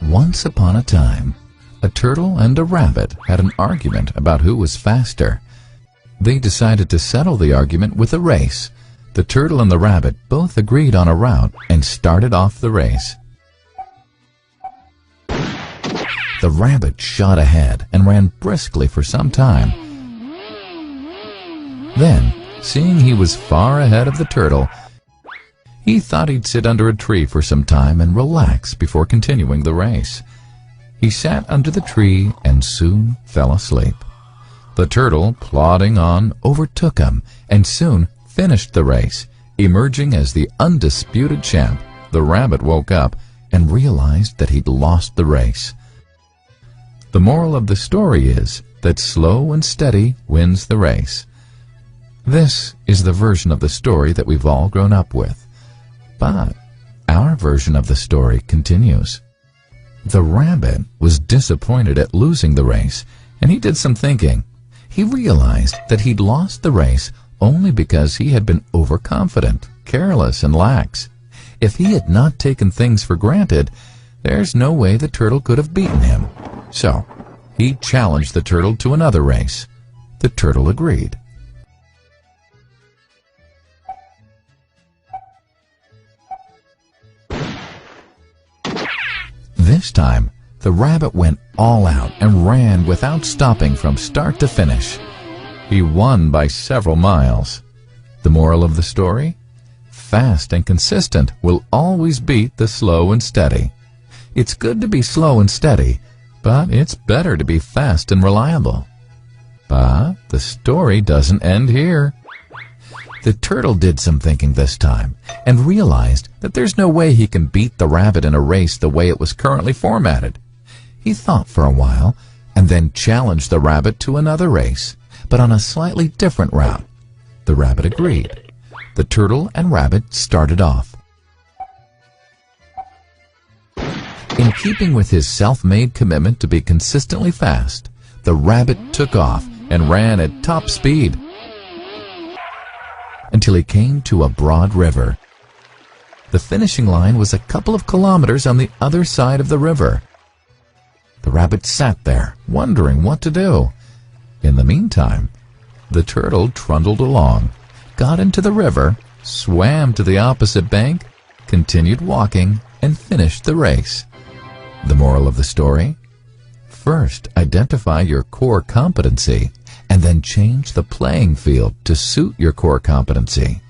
Once upon a time, a turtle and a rabbit had an argument about who was faster. They decided to settle the argument with a race. The turtle and the rabbit both agreed on a route and started off the race. The rabbit shot ahead and ran briskly for some time. Then, seeing he was far ahead of the turtle, he thought he'd sit under a tree for some time and relax before continuing the race. He sat under the tree and soon fell asleep. The turtle, plodding on, overtook him and soon finished the race, emerging as the undisputed champ. The rabbit woke up and realized that he'd lost the race. The moral of the story is that slow and steady wins the race. This is the version of the story that we've all grown up with. But our version of the story continues. The rabbit was disappointed at losing the race, and he did some thinking. He realized that he'd lost the race only because he had been overconfident, careless, and lax. If he had not taken things for granted, there's no way the turtle could have beaten him. So, he challenged the turtle to another race. The turtle agreed. This time, the rabbit went all out and ran without stopping from start to finish. He won by several miles. The moral of the story? Fast and consistent will always beat the slow and steady. It's good to be slow and steady, but it's better to be fast and reliable. But the story doesn't end here. The turtle did some thinking this time and realized that there's no way he can beat the rabbit in a race the way it was currently formatted. He thought for a while and then challenged the rabbit to another race, but on a slightly different route. The rabbit agreed. The turtle and rabbit started off. In keeping with his self-made commitment to be consistently fast, the rabbit took off and ran at top speed until he came to a broad river. The finishing line was a couple of kilometers on the other side of the river. The rabbit sat there, wondering what to do. In the meantime, the turtle trundled along, got into the river, swam to the opposite bank, continued walking, and finished the race. The moral of the story? First, identify your core competency, and then change the playing field to suit your core competency.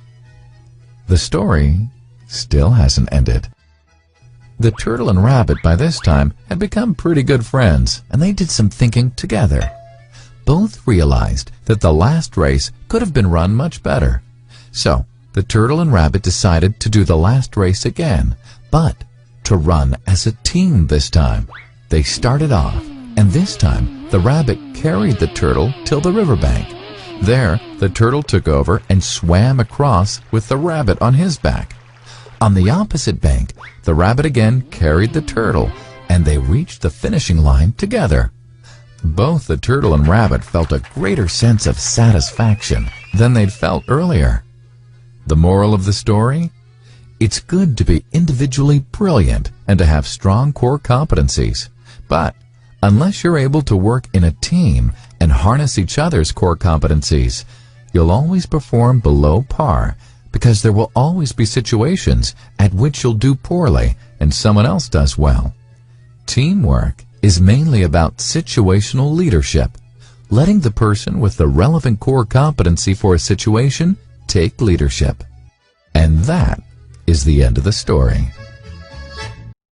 The story still hasn't ended. The turtle and rabbit by this time had become pretty good friends, and they did some thinking together. Both realized that the last race could have been run much better. So, the turtle and rabbit decided to do the last race again, but to run as a team this time. They started off, and this time the rabbit carried the turtle till the riverbank. There, the turtle took over and swam across with the rabbit on his back. On the opposite bank, the rabbit again carried the turtle, and they reached the finishing line together. Both the turtle and rabbit felt a greater sense of satisfaction than they'd felt earlier. The moral of the story? It's good to be individually brilliant and to have strong core competencies. But unless you're able to work in a team and harness each other's core competencies, you'll always perform below par, because there will always be situations at which you'll do poorly and someone else does well. Teamwork is mainly about situational leadership, letting the person with the relevant core competency for a situation take leadership. And that is the end of the story.